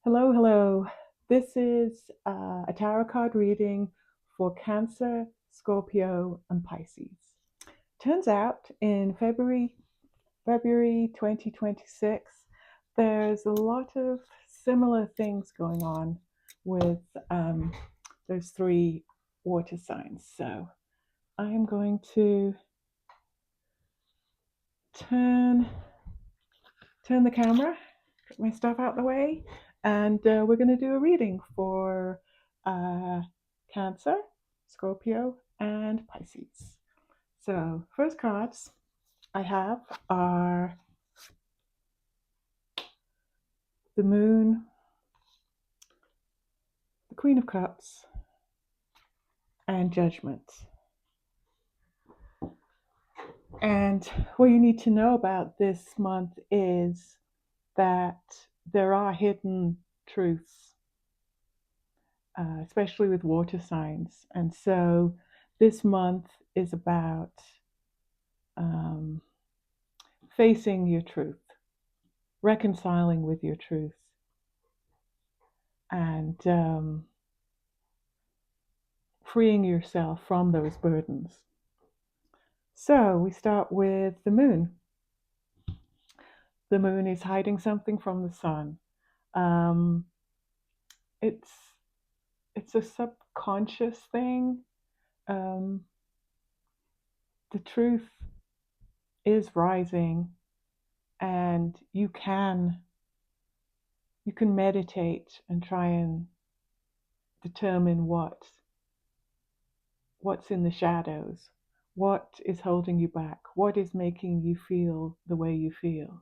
Hello, hello. This is a tarot card reading for Cancer, Scorpio, and Pisces. Turns out in February 2026, there's a lot of similar things going on with those three water signs. So I am going to turn the camera, put my stuff out the way, and we're going to do a reading for uh, Cancer, Scorpio, and Pisces. So, first cards I have are the Moon, the Queen of Cups, and Judgment. And what you need to know about this month is that there are hidden truths, especially with water signs. And so this month is about um, facing your truth, reconciling with your truth, and freeing yourself from those burdens. So we start with the moon. The moon is hiding something from the sun. Um, it's it's a subconscious thing. Um, the truth is rising, and you can meditate and try and determine what's in the shadows, what is holding you back, what is making you feel the way you feel.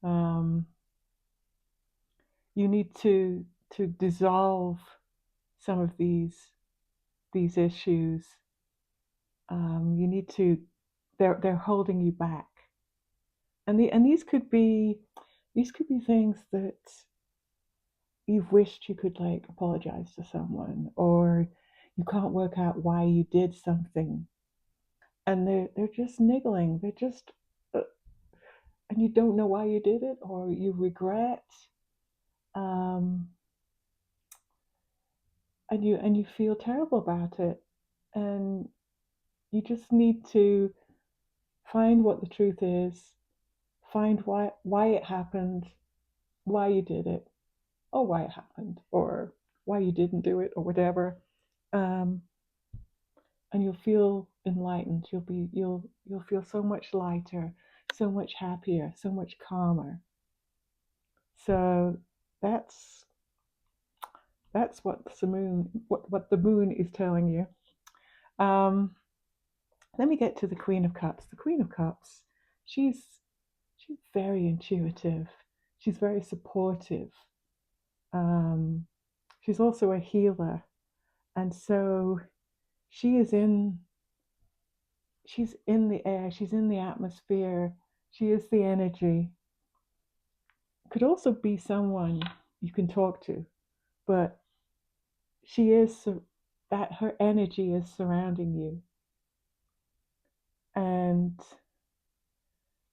Um, you need to dissolve some of these issues. You need to. They're holding you back, and these could be things that you've wished you could like apologize to someone, or you can't work out why you did something, and they're just niggling. They're just and you don't know why you did it, or you regret, um, and you feel terrible about it, and you just need to find what the truth is, find why it happened, why you did it, or why it happened, or why you didn't do it, or whatever, um, and you'll feel enlightened. You'll feel so much lighter, so much happier, so much calmer. So that's what the moon is telling you. Um, Let me get to the Queen of Cups. The Queen of Cups, she's very intuitive. She's very supportive. Um, she's also a healer, and so she is in. She's in the air. She's in the atmosphere. She is the energy. Could also be someone you can talk to, but she is that her energy is surrounding you, and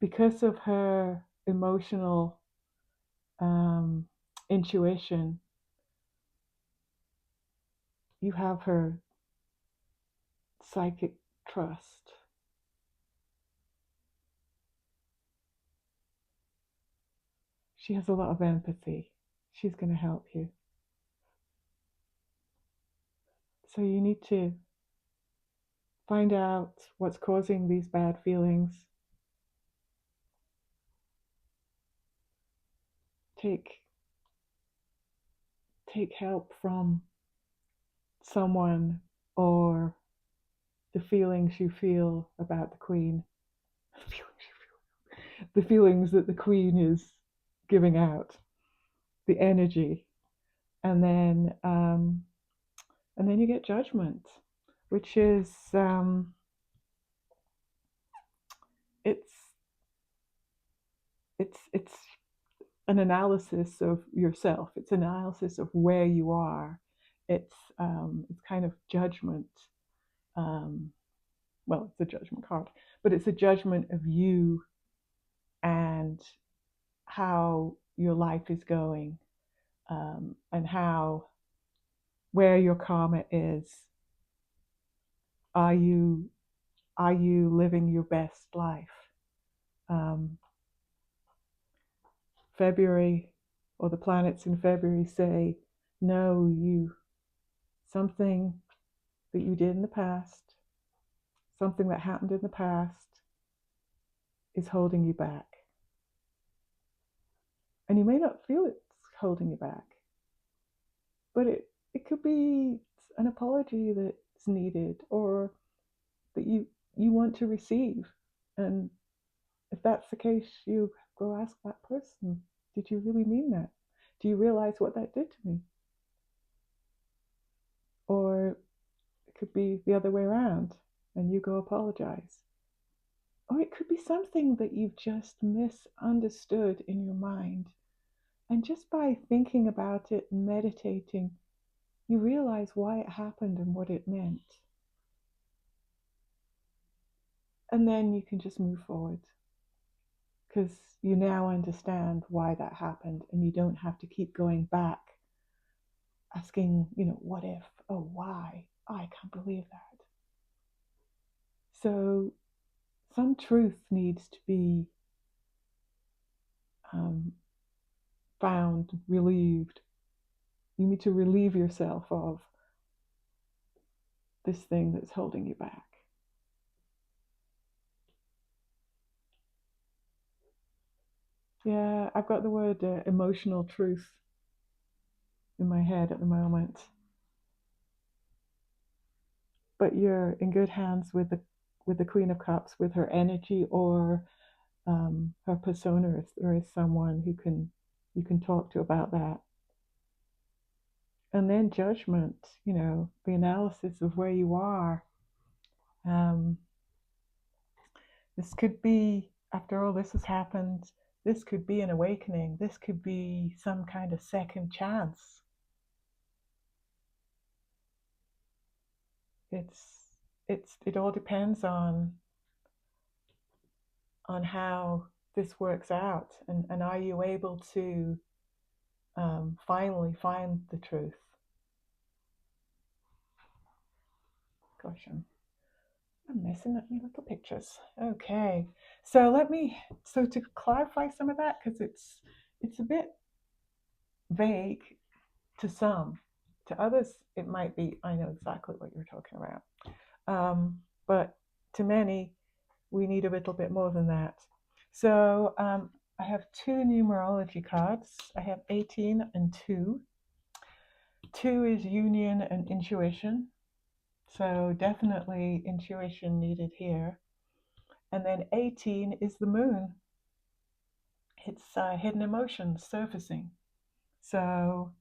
because of her emotional um, intuition, you have her psychic trust. She has a lot of empathy. She's going to help you. So you need to find out what's causing these bad feelings. Take take help from someone, or the feelings you feel about the queen. The feelings that the queen is giving out, the energy, and then you get judgment, which is it's it's an analysis of yourself. It's an analysis of where you are. It's kind of judgment. Um, well, it's a judgment card, but it's a judgment of you and how your life is going. and where your karma is. Are you living your best life? February, or the planets in February say, no, something that you did in the past, something that happened in the past is holding you back. And you may not feel it's holding you back, but it could be an apology that's needed, or that you want to receive. And if that's the case, you go ask that person, did you really mean that? Do you realize what that did to me? Or it could be the other way around, and you go apologize. Or it could be something that you've just misunderstood in your mind. And just by thinking about it and meditating, you realize why it happened and what it meant. And then you can just move forward, because you now understand why that happened, and you don't have to keep going back asking, what if? Oh, why? Oh, I can't believe that. So some truth needs to be found, relieved. You need to relieve yourself of this thing that's holding you back. Yeah, I've got the word emotional truth in my head at the moment. But you're in good hands with the Queen of Cups, with her energy, or her persona, if there is someone who you can talk to about that. And then judgment, the analysis of where you are. This could be, after all this has happened, this could be an awakening. This could be some kind of second chance. It all depends on how this works out, and are you able to finally find the truth. Gosh, I'm messing up my little pictures. Okay, so to clarify some of that, because it's a bit vague to some. To others, it might be, I know exactly what you're talking about. But to many, we need a little bit more than that. So I have two numerology cards. I have 18 and 2. 2 is union and intuition. So definitely intuition needed here. And then 18 is the moon. It's hidden emotions surfacing. So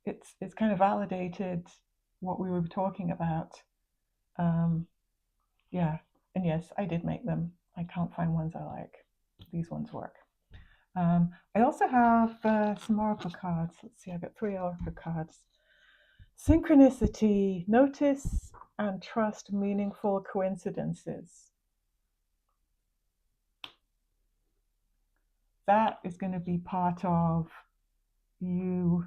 it's kind of validated what we were talking about. Yeah, and yes, I did make them. I can't find ones I like. These ones work. I also have some oracle cards. Let's see, I've got 3 oracle cards. Synchronicity, notice and trust meaningful coincidences. That is going to be part of you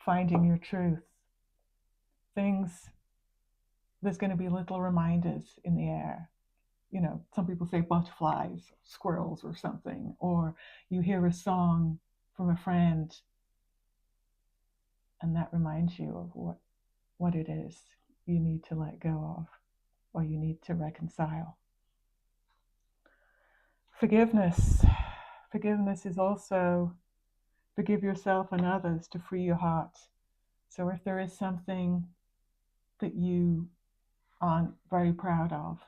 finding your truth. There's going to be little reminders in the air. Some people say butterflies, squirrels, or something, or you hear a song from a friend, and that reminds you of what it is you need to let go of, or you need to reconcile. Forgiveness. Forgiveness is also forgive yourself and others to free your heart. So if there is something that you aren't very proud of,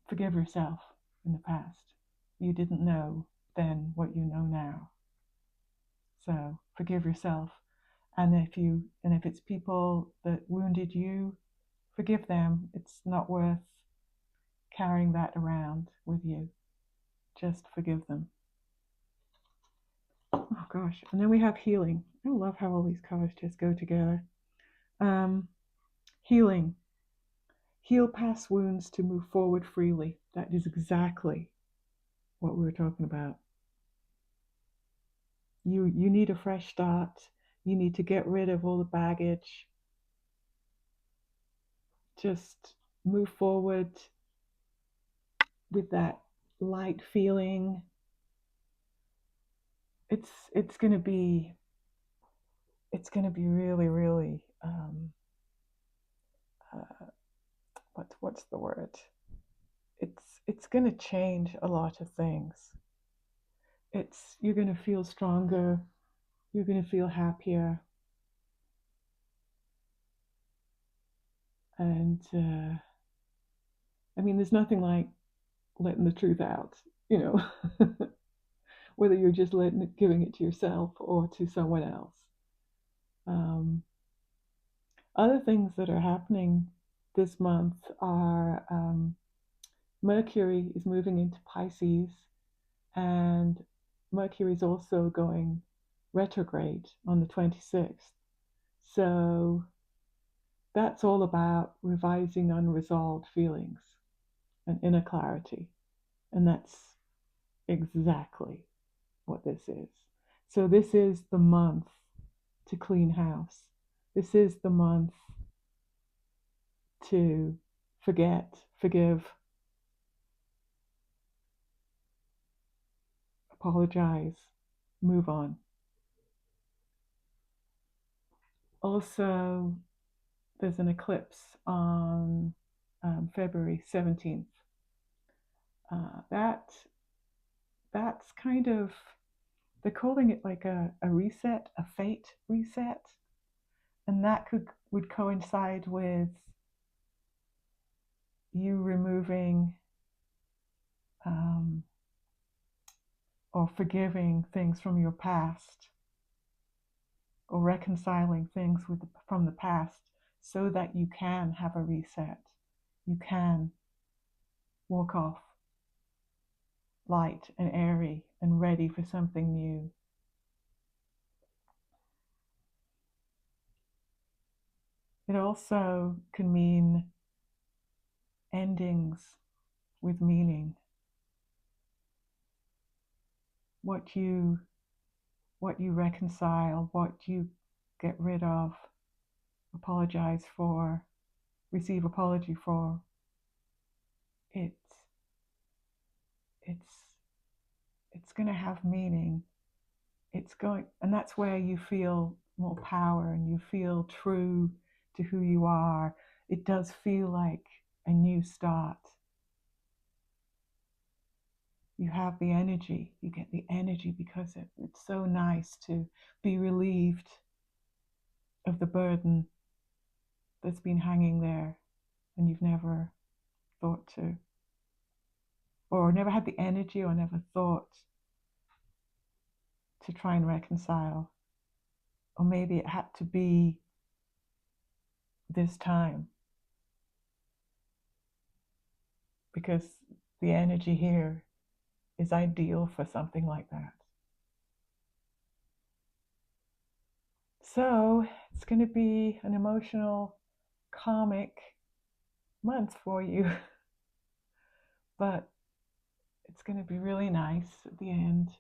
forgive yourself in the past. You didn't know then what you know now. So forgive yourself. And if it's people that wounded you, forgive them. It's not worth carrying that around with you. Just forgive them. Oh gosh. And then we have healing. I love how all these cards just go together. Healing. Heal past wounds to move forward freely. That is exactly what we were talking about. You need a fresh start. You need to get rid of all the baggage. Just move forward with that light feeling. It's going to be really, really uh, what's the word? It's going to change a lot of things. You're going to feel stronger. You're going to feel happier, and I mean, there's nothing like letting the truth out, you know, whether you're just giving it to yourself or to someone else. Um, Other things that are happening this month are Mercury is moving into Pisces, and Mercury is also going retrograde on the 26th. So that's all about revising unresolved feelings and inner clarity. And that's exactly what this is. So this is the month to clean house. This is the month to forget, forgive, apologize, move on. Also, there's an eclipse on February 17th. That's kind of, they're calling it like a reset, a fate reset, and that would coincide with you removing um, or forgiving things from your past, or reconciling things from the past, so that you can have a reset. You can walk off light and airy and ready for something new. It also can mean endings with meaning. What you reconcile, what you get rid of, apologize for, receive apology for, it's going to have meaning. And that's where you feel more power and you feel true to who you are. It does feel like a new start. You have the energy, you get the energy because it's so nice to be relieved of the burden that's been hanging there and you've never thought to, or never had the energy or never thought to try and reconcile. Or maybe it had to be this time because the energy here is ideal for something like that. So it's going to be an emotional, karmic month for you, but it's going to be really nice at the end.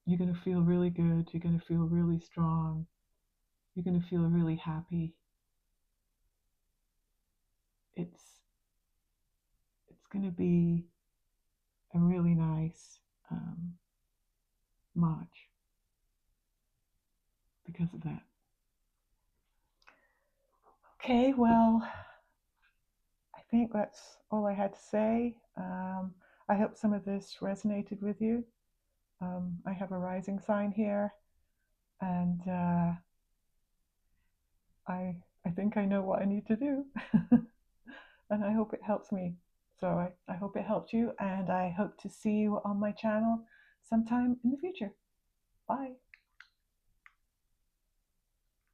You're going to feel really good. You're going to feel really strong. You're going to feel really happy. It's going to be a really nice March because of that. Okay, well, I think that's all I had to say. I hope some of this resonated with you. I have a rising sign here, and I think I know what I need to do, and I hope it helps me. So I hope it helped you, and I hope to see you on my channel sometime in the future. Bye.